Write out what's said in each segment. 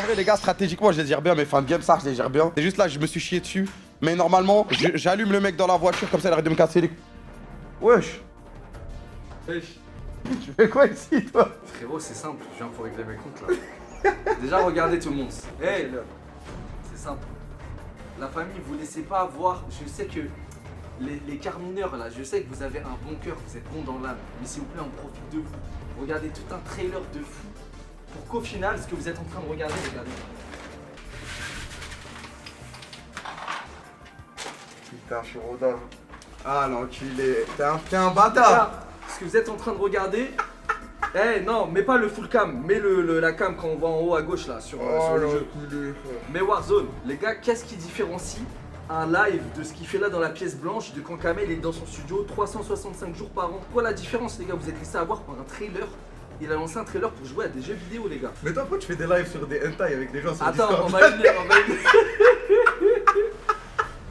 en vrai, les gars, stratégiquement, je les gère bien. Mes fins de game, ça, je les gère bien. C'est juste là, je me suis chié dessus. Mais normalement, j'allume le mec dans la voiture, comme ça, il arrête de me casser les... Wesh. Wesh. Tu fais quoi ici, toi? Frérot, c'est simple, je viens pour régler mes comptes là. Déjà, regardez tout le monde. Hey, c'est simple. La famille, vous laissez pas avoir. Je sais que les carmineurs là, je sais que vous avez un bon cœur, vous êtes bon dans l'âme. Mais s'il vous plaît, on profite de vous. Regardez tout un trailer de fou. Pour qu'au final, ce que vous êtes en train de regarder, regardez. Putain, je suis rodin. Ah, l'enculé. T'es un bâtard. Ce que vous êtes en train de regarder. Eh non, mets pas le full cam, mets la cam quand on voit en haut à gauche là sur le jeu. Mais Warzone, les gars, qu'est-ce qui différencie un live de ce qu'il fait là dans la pièce blanche de quand Kamel est dans son studio 365 jours par an? Quoi la différence, les gars? Vous êtes laissé avoir par un trailer. Il a lancé un trailer pour jouer à des jeux vidéo, les gars. Mais toi, pourquoi tu fais des lives sur des hentai avec des gens sur Attends, Discord? on va y venir, on va y venir.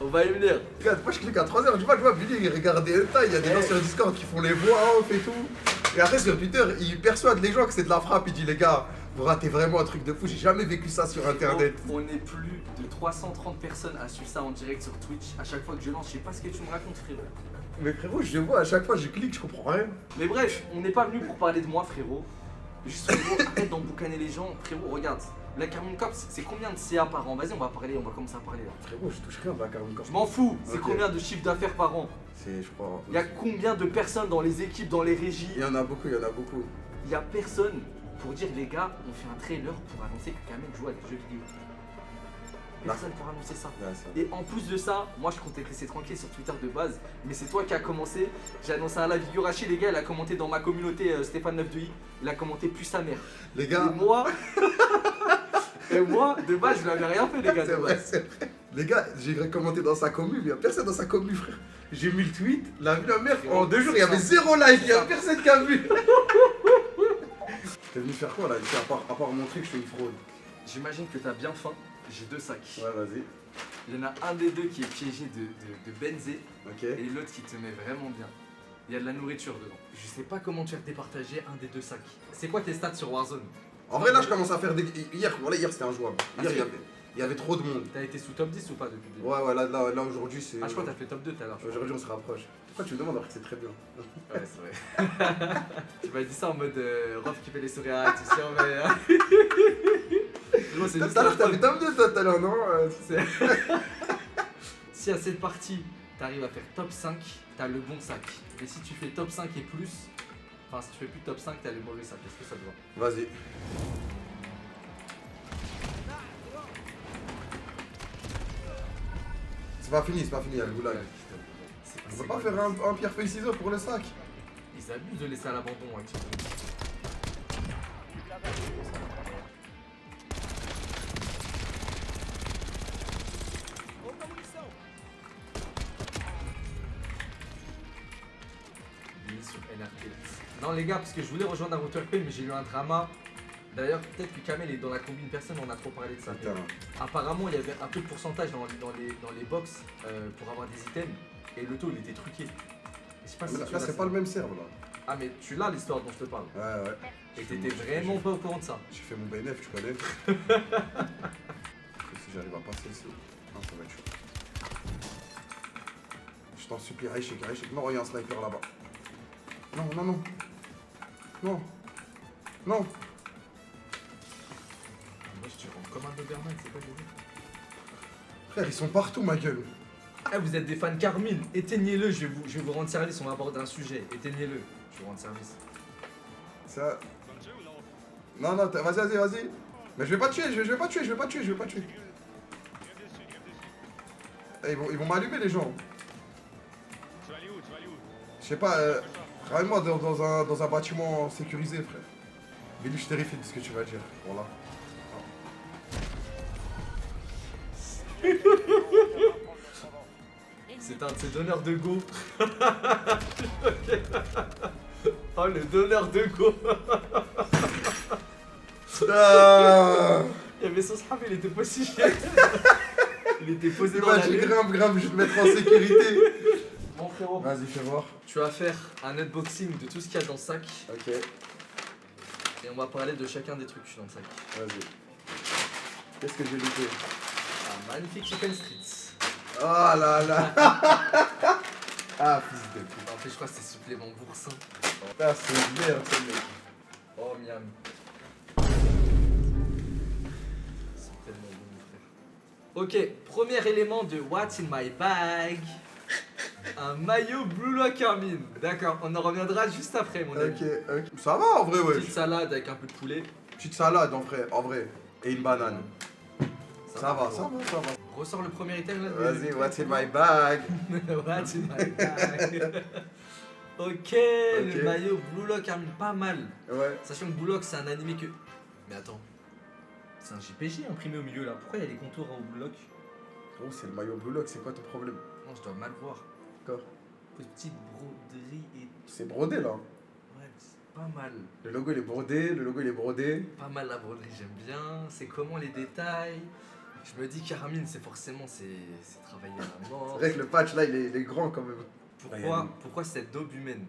On va y venir. Regarde, moi je clique à 3h, je vois Billy, il regarde des hentai, il y a des gens sur Discord qui font les voix off et tout. Et après sur Twitter, il persuade les gens que c'est de la frappe, il dit les gars, vous ratez vraiment un truc de fou, j'ai jamais vécu ça sur internet. On est plus de 330 personnes à suivre ça en direct sur Twitch. À chaque fois que je lance, je sais pas ce que tu me racontes, frérot. Mais frérot, je vois à chaque fois, je clique, je comprends rien. Mais bref, on n'est pas venu pour parler de moi, frérot. Juste frérot, arrête d'emboucaner les gens. Frérot, regarde, la Carmine Corp, c'est combien de CA par an? Vas-y, on va commencer à parler là. Frérot, je touche rien de la Carmine Corp. Je m'en fous, c'est Ok. combien de chiffre d'affaires par an? C'est, je crois. Il y a combien de personnes dans les équipes, dans les régies? Il y en a beaucoup, il y en a beaucoup. Il y a personne pour dire les gars, on fait un trailer pour annoncer que Kamel joue à des jeux vidéo. Personne pour annoncer ça. Ouais, c'est vrai. Et en plus de ça, moi je comptais te laisser tranquille sur Twitter de base, mais c'est toi qui as commencé. J'ai annoncé un live Yurashi, les gars, il a commenté dans ma communauté Stéphane 9 de I, il a commenté plus sa mère. Les gars, Et moi, de base, je n'avais rien fait, les gars. c'est De vrai, base. c'est vrai. Les gars, j'ai commenté dans sa commu, il y a personne dans sa commu, frère. J'ai mis le tweet, la vie de la mère, en 2 jours, il y avait 0 like, il y a personne qui a vu. T'es venu faire quoi là ici, à part montrer que je fais une fraude? J'imagine que t'as bien faim. J'ai 2 sacs. Ouais, vas-y. Il y en a un des deux qui est piégé de benzé Ok. et l'autre qui te met vraiment bien. Il y a de la nourriture dedans. Je sais pas comment tu vas départager un des 2 sacs. C'est quoi tes stats sur Warzone? En vrai, là, je commence à faire des. Hier, voilà, hier c'était injouable. Ah, Hier, c'est- il y avait trop de monde. T'as été sous top 10 ou pas depuis le début? Ouais, là aujourd'hui, c'est. Ah, je crois que t'as fait top 2 tout à l'heure. je crois. Aujourd'hui, on se rapproche. Pourquoi tu me demandes alors que c'est très bien? Ouais, c'est vrai. Tu m'as dit ça en mode Rof qui fait les sourires, tu sais, mais. Gros, c'est Tout juste à la l'heure, t'avais preuve. top 2 toi tout à l'heure, non? Si à cette partie, t'arrives à faire top 5, t'as le bon sac. Et si tu fais top 5 et plus, enfin, si tu fais plus top 5, t'as le mauvais sac. Est-ce que ça te va? Vas-y. C'est pas fini, il y a le goulag. On peut pas faire un pierre feuille ciseaux pour le sac? Ils abusent de laisser à l'abandon, actuellement. Sur NRP. Non les gars, parce que je voulais rejoindre Naruto RP, mais j'ai eu un drama. D'ailleurs, peut-être que Kamel est dans la combine personne, on a trop parlé de ça. Putain. Apparemment, il y avait un peu de pourcentage dans les box pour avoir des items, et le taux il était truqué. Je sais pas si Mais tu là, l'as, c'est ça. pas le même serve là. Ah, mais tu l'as l'histoire dont je te parle. Ouais. Et t'étais vraiment pas au courant de ça. J'ai fait mon BNF, tu connais. Si j'arrive à passer ici. Non, ça va être chaud. Je t'en supplie, Aïchik. Non, il y a un sniper là-bas. Non. Moi, je te rends comme un Doberman, c'est pas le délire. Frère, ils sont partout, ma gueule. Eh, vous êtes des fans Carmine, éteignez-le, je vais vous rendre service, on va aborder un sujet, éteignez-le, je vais vous rendre service. Ça. Non, vas-y. Mais je vais pas tuer, je vais pas tuer. Eh, ils vont m'allumer les gens. Je sais pas, ramène-moi dans un bâtiment sécurisé, frère. Billy, je suis terrifié de ce que tu vas dire. Voilà. C'est un de ces donneurs de go. Oh, le donneur de go. Ah, Il y avait son snap, il était pas si cher. Il était posé dans la imagine, rue. grave, je vais te mettre en sécurité. Bon frérot, Vas-y, fais voir. tu vas faire un unboxing de tout ce qu'il y a dans le sac Ok, et on va parler de chacun des trucs dans le sac. vas-y. Qu'est-ce que j'ai loupé? Un magnifique chicken street. Oh là là. Ah, fils de pute. En fait, je crois que c'est supplément boursin. Putain, c'est merde, ce mec. Oh, miam. C'est tellement bon, mon frère. Ok, premier élément de What's in my bag. Un maillot Blue Lock Carmine. D'accord, on en reviendra juste après, mon ami. Ok. Ça va en vrai, ouais. Petite salade avec un peu de poulet. Petite salade en vrai. Et une banane. Ça va. Ressort le premier item là. Vas-y, what's in my bag? What's in my bag. Ok, le maillot Blue Lock Carmine, pas mal. Ouais. Sachant que Blue Lock c'est un animé que. Mais attends. C'est un JPG imprimé au milieu là. Pourquoi il y a les contours au Blue Lock? Oh, c'est le maillot Blue Lock, c'est quoi ton problème? Non, je dois mal voir. D'accord. Petite broderie et. C'est brodé là. Ouais, c'est pas mal. Le logo il est brodé, Pas mal la broderie, j'aime bien. C'est comment les détails. Je me dis Carmine, c'est forcément c'est travaillé à la mort. C'est vrai que le patch là il est grand quand même. Pourquoi cette daube humaine?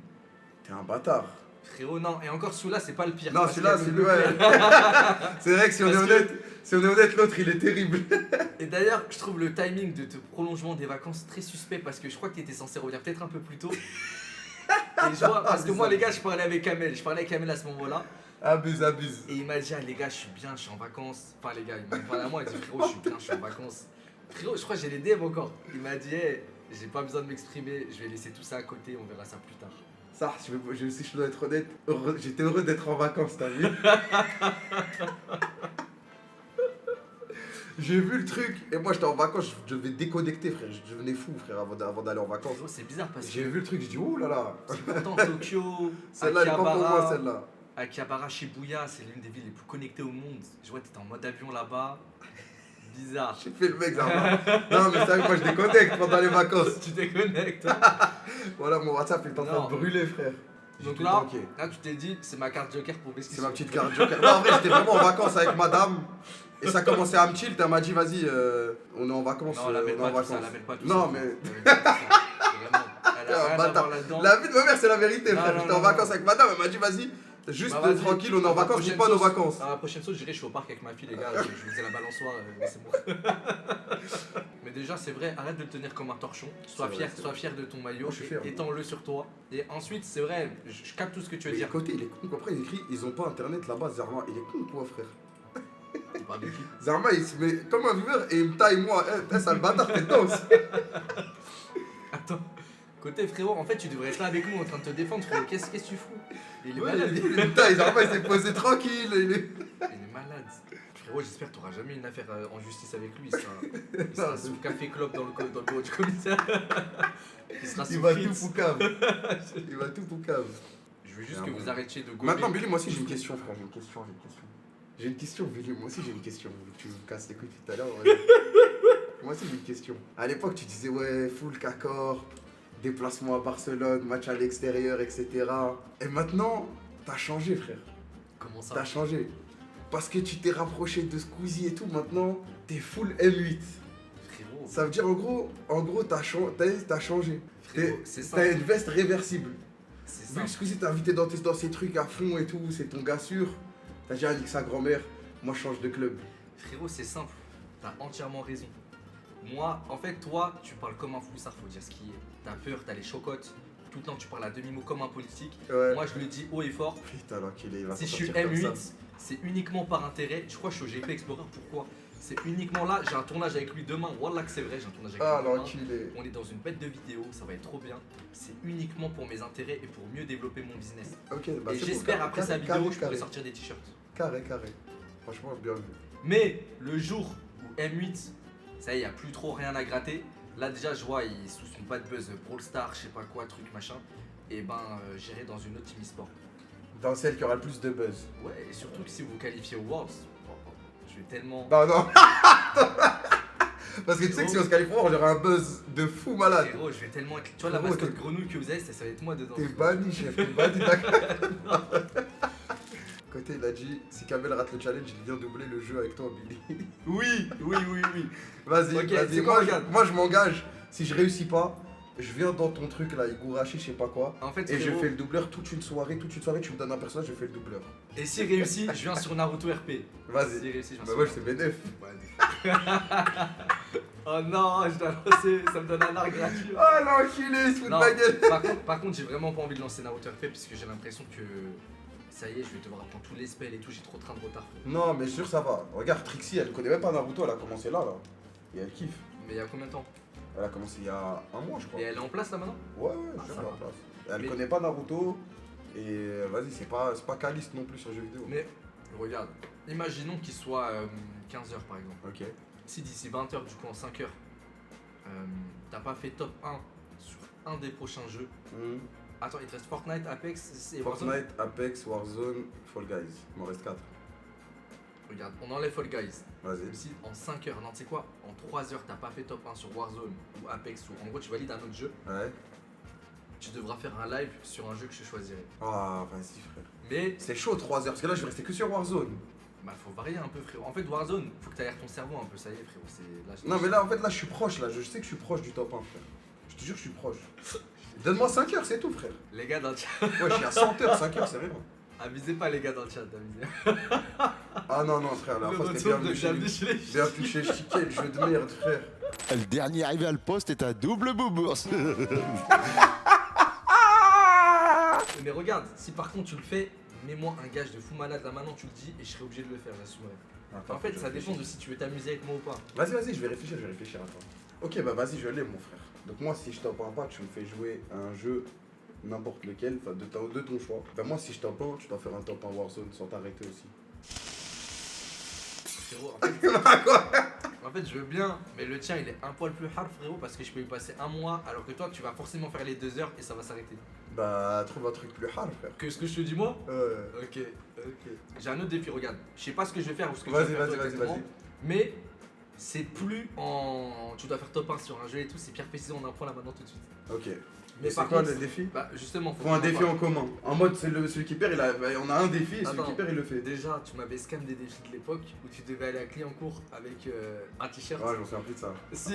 T'es un bâtard. Frérot, non, et encore celui-là, c'est pas le pire. Non, celui-là, c'est le ouais. C'est vrai que si on est honnête, l'autre il est terrible. Et d'ailleurs, je trouve le timing de prolongement des vacances très suspect parce que je crois que t'étais censé revenir peut-être un peu plus tôt. Et je vois, parce que moi, les gars, je parlais avec Kamel à ce moment-là. Abuse. Et il m'a dit, ah les gars, je suis bien, je suis en vacances. Enfin, les gars, il m'a parlé à moi, il dit, frérot, je suis bien, je suis en vacances. Frérot, je crois que j'ai les DM encore. Il m'a dit, hey, j'ai pas besoin de m'exprimer, je vais laisser tout ça à côté, on verra ça plus tard. Ça, si je dois être honnête, j'étais heureux d'être en vacances, t'as vu? J'ai vu le truc, et moi j'étais en vacances, je devais déconnecter, frère. Je devenais fou, frère, avant d'aller en vacances. Frérot, c'est bizarre parce que. J'ai vu le truc, je dis, oh là là. Pourtant, Tokyo, Celle-là, elle est pas pour moi, celle-là. Akihabara, Shibuya, c'est l'une des villes les plus connectées au monde. Je vois, t'étais en mode avion là-bas. Bizarre. J'ai fait le mec, ça va. Non, mais c'est vrai que moi je déconnecte pendant les vacances. Tu déconnectes. Voilà, mon WhatsApp il est en train de brûler, frère. Donc là, tu t'es dit, c'est ma carte joker pour m'excuser. C'est ma petite carte joker. Non, en vrai, j'étais vraiment en vacances avec madame. Et ça commençait à me tilt. Elle m'a dit, vas-y, on est en vacances. Non, elle appelle pas tout ça, elle appelle pas tout ça. Non, mais. Vraiment. Elle a rien à voir là-dedans. La vie de ma mère, c'est la vérité, frère. J'étais en vacances avec madame. Elle m'a dit, vas-y. Juste tranquille, on est en vacances, dis pas nos vacances. À la prochaine sauce, je suis au parc avec ma fille, les gars. Je vous ai la balançoire, c'est bon. Mais déjà, c'est vrai, arrête de le tenir comme un torchon. Sois fier de ton maillot, étends-le sur toi. Et ensuite, c'est vrai, je capte tout ce que tu veux dire. Côté, il est con. Après, il écrit, ils ont pas internet là-bas, Zarma. Il est con, quoi, frère. Tu parles de qui? Zarma, il se met comme un viewer et il me taille, moi. Ça le bâtard, t'es dedans aussi. Attends. Côté frérot, en fait, tu devrais être là avec nous en train de te défendre, frérot. Qu'est-ce que tu fous? Il est malade. Il me taille, Zarma, il s'est posé tranquille. Il est malade. Frérot, j'espère que t'auras jamais une affaire en justice avec lui. Il sera sous café club dans le bureau du commissaire. Il va tout poucave. Il va tout poucave. Je veux juste que vous arrêtiez de gauler. Maintenant, Billy, moi aussi j'ai une question, frère. J'ai une question, Billy. Moi aussi j'ai une question. Tu me casses les couilles tout à l'heure. Moi aussi j'ai une question. À l'époque, tu disais, ouais, full Cacor, déplacement à Barcelone, match à l'extérieur, etc. Et maintenant, t'as changé, frère. Comment ça? T'as changé. Parce que tu t'es rapproché de Squeezie et tout, maintenant, t'es full M8. Frérot. Ça veut dire, en gros, t'as changé. C'est ça. T'as une veste réversible. C'est Vu ça. que Squeezie t'a invité dans ces trucs à fond et tout, c'est ton gars sûr. T'as déjà dit que sa grand-mère, moi je change de club. Frérot, c'est simple. T'as entièrement raison. Moi, en fait, toi, tu parles comme un foussard, faut dire ce qui est. T'as peur, t'as les chocottes. Tout le temps, tu parles à demi-mot comme un politique. Ouais. Moi, je le dis haut et fort. Putain, l'enculé, il va Si je sortir suis comme M8, ça. c'est uniquement par intérêt. Je crois que je suis au GP Explorer. Pourquoi? C'est uniquement là. J'ai un tournage avec lui demain. Wallah que c'est vrai, j'ai un tournage avec Ah, lui demain. l'enculé. On est dans une bête de vidéo, ça va être trop bien. C'est uniquement pour mes intérêts et pour mieux développer mon business. Ok, bah Et c'est j'espère bon, après sa carré, vidéo, je pourrai carré. sortir des t-shirts. Carré. Franchement, bien vu. Mais le jour où M8, ça y est, il n'y a plus trop rien à gratter. Là déjà, je vois, il sous son pas de buzz Brawl Star, je sais pas quoi, truc machin. Et ben, j'irai dans une autre team e-sport. Dans celle qui aura le plus de buzz. Ouais, et surtout que si vous qualifiez aux Worlds, je vais tellement. Non. Parce que tu sais que si on se qualifie, on aura un buzz de fou malade. Frérot, je vais tellement être. Tu vois, la Frérot, mascotte grenouille que vous avez, ça va être moi dedans. T'es banni, chef, t'es banni, d'accord. Côté, il a dit si Kamel rate le challenge, il vient doubler le jeu avec toi, Billy. Oui. Vas-y, Ok, vas-y. c'est quoi, regarde. Moi, je m'engage. Si je réussis pas, je viens dans ton truc là, Higurashi, je sais pas quoi. En fait, Et je frérot, fais le doubleur toute une soirée, tu me donnes un personnage, je fais le doubleur. et si réussi, je viens sur Naruto RP. Si Vas-y. réussi, je viens Bah sur ouais, c'est bénéf. Oh non, je dois lancer, ça me donne un art gratuit. Ah l'enculé, sous Non, ma gueule. par contre, j'ai vraiment pas envie de lancer Naruto RP parce que j'ai l'impression que ça y est, je vais devoir apprendre tous les spells et tout, j'ai trop de train de retard. Frérot. Non, mais sûr, ça va. Regarde, Trixie, elle connaît même pas Naruto, elle a commencé là. Et elle kiffe. Mais il y a combien de temps? Elle a commencé il y a un mois, je crois. Et elle est en place là maintenant? Ouais, Ah, je ça sais va. pas. Elle Mais- connaît pas Naruto. Et vas-y, c'est pas caliste non plus sur le jeu vidéo. Mais regarde, imaginons qu'il soit 15h par exemple. Ok. Si d'ici 20h, du coup en 5h, t'as pas fait top 1 sur un des prochains jeux. Attends, il te reste Fortnite, Apex et Warzone. Fortnite, Apex, Warzone, Fall Guys. Il m'en reste 4. Regarde, on enlève Fall Guys. Vas-y. Même si en 5h, non, tu sais quoi, en 3h, t'as pas fait top 1 sur Warzone ou Apex, ou en gros, tu valides un autre jeu, Ouais. tu devras faire un live sur un jeu que je choisirai. Ah, vas-y, frère. Mais C'est chaud 3 heures, parce que là, je vais rester que sur Warzone. bah, faut varier un peu, frérot. En fait, Warzone, faut que t'aères ton cerveau un peu, ça y est, frérot. Non, mais là, en fait, là, je suis proche, là. Je sais que je suis proche du top 1, frère. Je te jure que je suis proche. Donne-moi 5 heures, c'est tout, frère. Les gars dans le chat, Ouais, je suis à 100 heures, 5 heures, c'est rien. avisez pas les gars dans le chat, avisez. Ah non, non, frère, la Le fois, c'était retour de bienvenu chez Bienvenue lui. chez les Bienvenue chez Chiquet, le jeu de merde, frère. Le dernier arrivé à le poste est un double boubourse. Mais regarde, si par contre tu le fais, mets-moi un gage de fou malade là maintenant, tu le dis et je serai obligé de le faire, j'assumerai. En fait, ça dépend de si tu veux t'amuser avec moi ou pas. Vas-y, je vais réfléchir, attends. Ok, bah vas-y, je l'ai, mon frère. Donc moi, si je t'en parle pas, tu me fais jouer à un jeu, n'importe lequel, enfin de ton choix. Bah moi, si je t'en parle, tu dois faire un top 1 Warzone sans t'arrêter aussi. Frérot, en fait, je veux bien, mais le tien il est un poil plus hard, frérot, parce que je peux y passer un mois, alors que toi tu vas forcément faire les 2 heures et ça va s'arrêter. Bah, trouve un truc plus hard, frère. Que ce que je te dis moi? Euh, Ok. J'ai un autre défi, regarde. Je sais pas ce que je vais faire ou ce que tu Vas-y, vas faire toi vas-y, exactement, vas-y. mais c'est plus en. Tu dois faire top 1 sur un jeu et tout, c'est Pierre Précision, on apprend là maintenant tout de suite. Ok. Mais C'est par quoi contre, le défi? bah justement, Faut un défi en commun. En mode, c'est celui qui perd, on a un défi et celui Attends. qui perd, il le fait. Déjà, tu m'avais scam des défis de l'époque où tu devais aller à Clignancourt avec un t-shirt. Ouais, j'en sais un peu de ça. Si.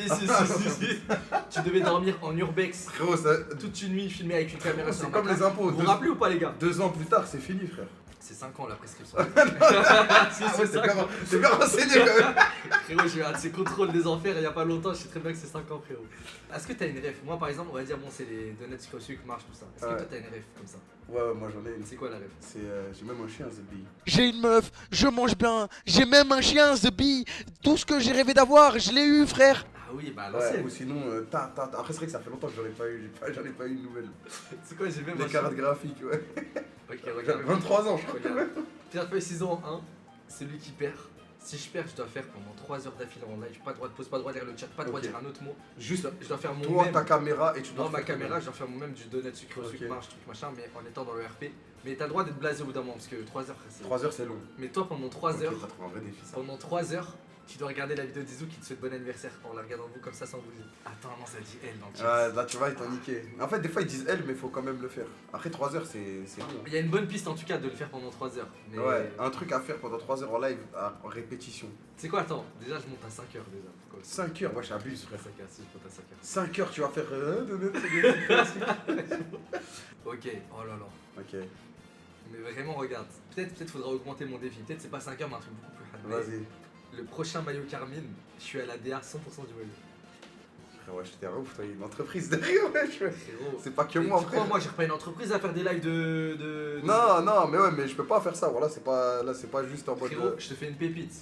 Tu devais dormir en urbex Frérot, ça, toute une nuit filmé avec une caméra sur c'est un comme matelas. les impôts. Vous vous rappelez ou pas les gars? 2 ans plus tard, c'est fini, frère. C'est 5 ans la prescription. Ah Si, ouais, c'est 5 ans. t'es bien renseigné quand même. Frérot, j'ai eu un de ces contrôles des enfers il y a pas longtemps, je sais très bien que c'est 5 ans, frérot. Est-ce que t'as une ref? Moi par exemple, on va dire, bon, c'est les donuts sucre sucre, marche, tout ça. Est-ce que Ouais. toi t'as une ref comme ça? Ouais, moi j'en ai une. C'est quoi la ref? C'est, j'ai même un chien, Zebi. J'ai une meuf, je mange bien, j'ai même un chien, The Bee. Tout ce que j'ai rêvé d'avoir, je l'ai eu, frère. Ah oui, bah à Ouais, l'ancienne. ou sinon, Après, c'est vrai que ça fait longtemps que j'en ai pas eu. J'en ai pas eu une nouvelle. C'est quoi, j'ai même Les un cartes graphiques, ouais. Ok, J'avais regarde. 23 ans, je crois. Regarde. Pierre feuille ciseaux en 1, celui qui perd. Si je perds, je dois faire pendant 3 heures d'affilée en live. Pas le droit de pause, pas le droit de lire le chat, pas le droit de Ok. dire un autre mot. Juste Je dois faire mon toi, même. ta caméra et tu dois. Dans ma faire caméra, je dois faire mon même du donut sucre Ok. sucre marche, truc machin, mais en étant dans le RP. Mais t'as le droit d'être blasé au bout d'un moment parce que 3 heures, frère, c'est. 3 heures, c'est long. Mais toi, pendant 3 Ok, heures, t'as trouvé un vrai défi, ça. pendant 3 heures, tu dois regarder la vidéo d'Izou qui te souhaite bon anniversaire en la regardant vous comme ça sans bouger. Attends, non, ça dit elle dans le chat. Ouais, là, tu vois, ils t'ont niqué. En fait, des fois, ils disent elle, mais faut quand même le faire. Après 3 heures, c'est long. Il y a une bonne piste en tout cas de le faire pendant 3 heures. Mais Ouais, un truc à faire pendant 3 heures en live, en répétition. c'est quoi, attends, déjà je monte à 5 heures déjà. Quoi. 5 heures, moi j'abuse, frère. 5 heures, si je monte à 5 heures. 5 heures, tu vas faire. Ok, oh là là. Ok, Mais vraiment, regarde. Peut-être faudra augmenter mon défi. Peut-être c'est pas 5 heures, mais un truc beaucoup plus hard. Mais vas-y. le prochain maillot Carmine, je suis à la DA 100% du maillot. Frère, ouais, j'étais un ouf, toi, il y a une entreprise derrière, ouais, je... Frérot. C'est pas que Mais moi, tu crois, frère. moi j'ai repris une entreprise à faire des lives de... Non, non, mais ouais, mais je peux pas faire ça. Voilà, c'est pas, là, c'est pas juste en mode. Frérot, je te fais une pépite.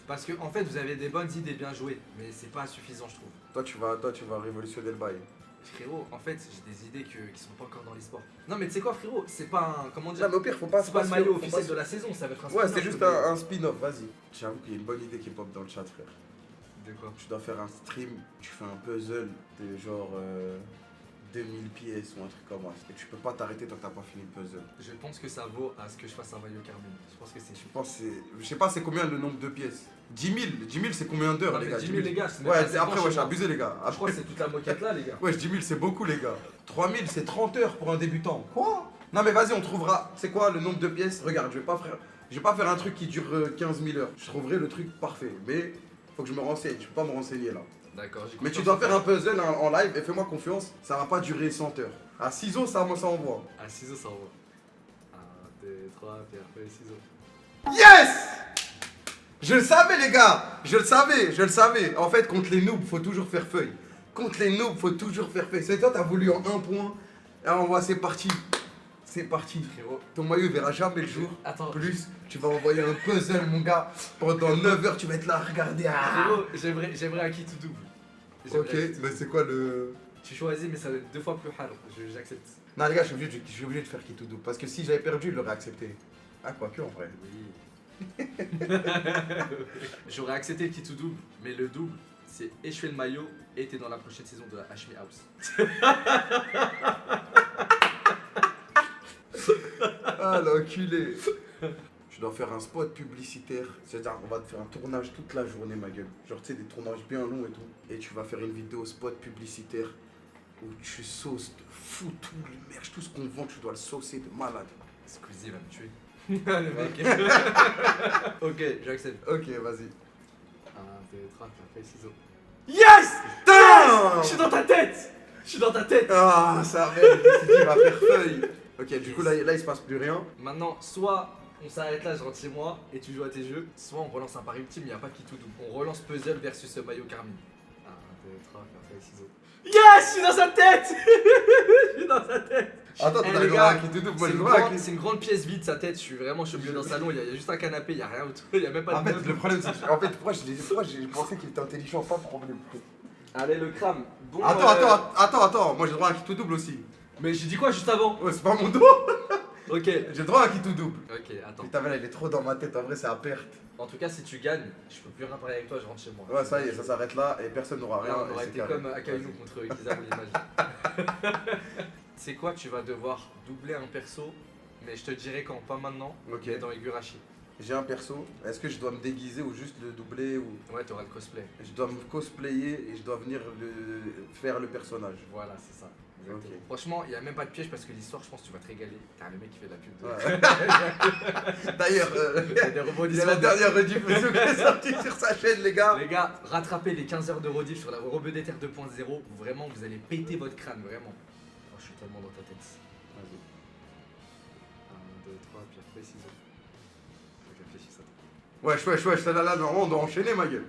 Parce que en fait, vous avez des bonnes idées bien jouées, mais c'est pas suffisant, je trouve. Toi, tu vas révolutionner le bail. Frérot, en fait, j'ai des idées qui sont pas encore dans l'e-sport. Non, mais tu sais quoi, frérot, c'est pas un. Comment Là, dire? mais au pire, faut pas. C'est pas le maillot faut pas officiel se- de la saison, ça va être un Ouais, spin-off, c'est juste le maillot. un spin-off, vas-y. J'avoue qu'il y a une bonne idée qui pop dans le chat, frère. De quoi? Tu dois faire un stream, tu fais un puzzle de genre 2000 pièces ou un truc comme ça. Et tu peux pas t'arrêter tant que t'as pas fini le puzzle. Je pense que ça vaut à ce que je fasse un maillot Carmine. Je pense que c'est Je pense que c'est. Je sais pas c'est combien le nombre de pièces. 10 000, 10 000 c'est combien d'heures Non, les mais gars? 10 000 les gars, c'est même Ouais, pas c'est- après, 50 ouais, chez j'ai moi. abusé les gars. Je crois que c'est toute la moquette là, les gars. Ouais, 10 000 c'est beaucoup les gars. 3 000 c'est 30 heures pour un débutant. Quoi? Non mais vas-y, on trouvera. C'est quoi le nombre de pièces? Regarde, je vais pas faire un truc qui dure 15 000 heures. Je trouverai le truc parfait. Mais faut que je me renseigne. Je peux pas me renseigner là. D'accord, j'ai Mais tu confiance dois en faire toi. un puzzle en live et fais-moi confiance, ça va pas durer 100 heures. À ciseaux, ça envoie. À ciseaux, ça envoie. 1, 2, 3, pierre, feuille, ciseaux. Yes! Je le savais les gars, je le savais. En fait, contre les noobs, faut toujours faire feuille. Contre les noobs, faut toujours faire feuille. C'est toi, t'as voulu en un point. Et on voit, c'est parti. C'est parti. Frérot. Ton maillot il verra jamais le jour. Attends. Plus, tu vas envoyer un puzzle, mon gars. Pendant 9 heures, tu vas être là à regarder. Ah. Frérot, j'aimerais un kit tout double. J'aimerais Ok, un kit tout mais double. c'est quoi le. Tu choisis, mais ça va être 2 fois plus hard. J'accepte. Non, les gars, je suis obligé de faire qui tout double. Parce que si j'avais perdu, il l'aurait accepté. Ah, quoique en vrai. Oui. J'aurais accepté le kit tout double, mais le double, c'est échouer le maillot et t'es dans la prochaine saison de la HMI House. Ah, l'enculé. Je dois faire un spot publicitaire. C'est-à-dire, on va te faire un tournage toute la journée, ma gueule. Genre, tu sais, des tournages bien longs et tout. Et tu vas faire une vidéo spot publicitaire où tu sauces de fou tout le merch, tout ce qu'on vend, tu dois le saucer de malade. Squeezie va me tuer. Le mec. Ok, j'accepte. Ok, vas-y. 1, 2, 3, pierre, feuille, ciseaux. Yes! Je suis dans ta tête! Je suis dans ta tête! Ah, ça merde, il s'est dit, il va faire feuille. Ok, du coup, là, il se passe plus rien. Maintenant, soit on s'arrête là, je rentre chez moi et tu joues à tes jeux, soit on relance un pari ultime, il n'y a pas de qui tout double. On relance puzzle versus maillot Carmine. 1, 2, 3, pierre, feuille, ciseaux. Yes! Je suis dans sa tête! Je suis dans sa tête! Attends, Eh, t'as les le droit à gars, qui tout double, moi C'est j'ai une, le droit à grande- qui. c'est une grande pièce vide sa tête, je suis au milieu d'un salon, il y a juste un canapé, il n'y a rien autour, il n'y a même pas En de fait, meubles. le problème, c'est que. En fait, pourquoi j'ai pensé qu'il était intelligent, pas de problème. Allez, le crame. Bon, Attends, moi j'ai le droit à un qui tout double aussi. Mais j'ai dit quoi juste avant? Ouais, c'est pas mon dos. Ok. J'ai le droit à un qui tout double. Ok, attends. Putain, mais là, il est trop dans ma tête, en vrai, c'est à perte. En tout cas, si tu gagnes, je peux plus rien parler avec toi, je rentre chez moi. Ouais, ça y est, ça s'arrête là et personne n'aura rien. Là, on et aurait c'est été carré. comme Akainu Vas-y. contre Kizaru l'image. C'est quoi? Tu vas devoir doubler un perso, mais je te dirai quand, pas maintenant, Ok. mais dans Higurashi. J'ai un perso, est-ce que je dois me déguiser ou juste le doubler ou. Ouais, t'auras le cosplay. Je dois me cosplayer et je dois venir faire le personnage. Voilà, c'est ça. Exactement. Ok. Franchement, il n'y a même pas de piège parce que l'histoire, je pense que tu vas te régaler. T'as le mec qui fait de la pub de. Ouais. D'ailleurs, Il y a des il y a rebondissements. la dernière rediffusion qui est sortie sur sa chaîne, les gars. Les gars, rattrapez les 15 heures de rediff sur la Rebeu d'Ether 2.0. Vraiment, vous allez péter votre crâne, vraiment. Oh, je suis tellement dans ta tête. Vas-y. 1, 2, 3, pierre, feuille, ciseaux. Faut que je réfléchisse à toi. Wesh, là, normalement, on doit enchaîner, ma gueule.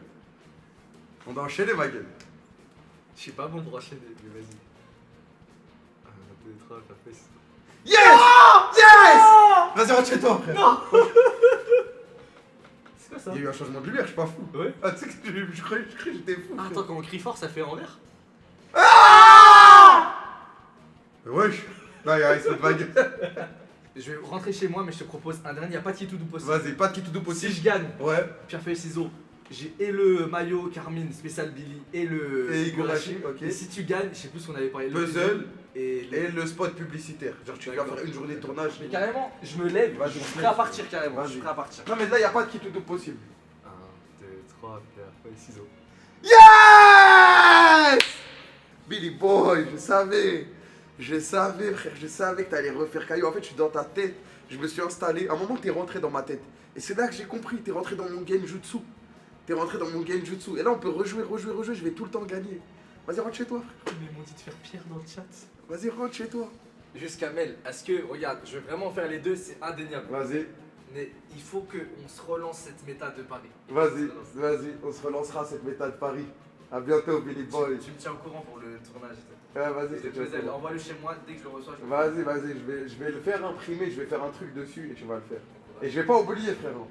On doit enchaîner, ma gueule. Je suis pas bon pour enchaîner, mais vas-y. 1, 2, 3, pierre, feuille, ciseaux. Yes! Yes! Vas-y, rentre chez toi, frère. Non! C'est quoi ça? Il y a eu un changement de lumière, je suis pas fou. Ouais. Ah, tu sais que je croyais que j'étais fou. Ah, frère. attends, quand on crie fort, ça fait envers? Wesh. Non, il se fout de ma gueule. Je vais rentrer chez moi, mais je te propose un dernier. Il n'y a pas de Kitoudou possible. Vas-y, pas de qui tout doux Si possible. je gagne, Ouais. pierre, feuille, ciseaux, j'ai et le maillot Carmine spécial Billy et le Et Higurashi, ok. Et si tu gagnes, je sais plus ce qu'on avait parlé. le Puzzle et et le spot publicitaire. Genre, tu dois D'accord. faire une journée de tournage. Mais carrément, je me lève, Vas-y, je suis on se prêt à lève. partir carrément. Je Vas-y. suis prêt à partir. Non, mais là, il n'y a pas de qui tout doux possible. 1, 2, 3, pierre, feuille, ciseaux. Yes! Billy Boy, je savais, frère, je savais que t'allais refaire Caillou. En fait, je suis dans ta tête, je me suis installé. À un moment, t'es rentré dans ma tête. Et c'est là que j'ai compris, t'es rentré dans mon genjutsu. T'es rentré dans mon genjutsu. Et là, on peut rejouer, je vais tout le temps gagner. Vas-y, rentre chez toi, frère. Mais ils m'ont dit de faire pire dans le chat. Vas-y, rentre chez toi. Jusqu'à Mel, est-ce que, regarde, je vais vraiment faire les deux, c'est indéniable. Vas-y, Mais il faut qu'on se relance cette méta de Paris. vas-y, on se relancera cette méta de Paris. À bientôt, Billy Boy. Tu me tiens au courant pour le tournage. Ouais, vas-y, Le je te puzzle, tiens. envoie-le chez moi dès que je le reçois. Je le Vas-y, je vais le faire imprimer, je vais faire un truc dessus et tu vas le faire. Et je vais pas oublier, frérot.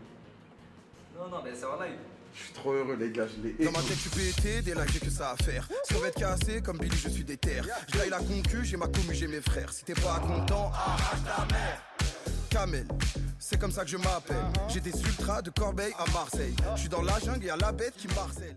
Non, mais c'est en live. Je suis trop heureux, les gars, je l'ai Dans ma tête, je suis pété, dès là j'ai que ça à faire. Si on va être cassé, comme Billy, je suis des terres. Je gagne la concu, j'ai ma commu, j'ai mes frères. Si t'es pas content, arrache ta mère. Kamel, c'est comme ça que je m'appelle. J'ai des ultras de Corbeil à Marseille. Je suis dans la jungle et à la bête qui marcelle.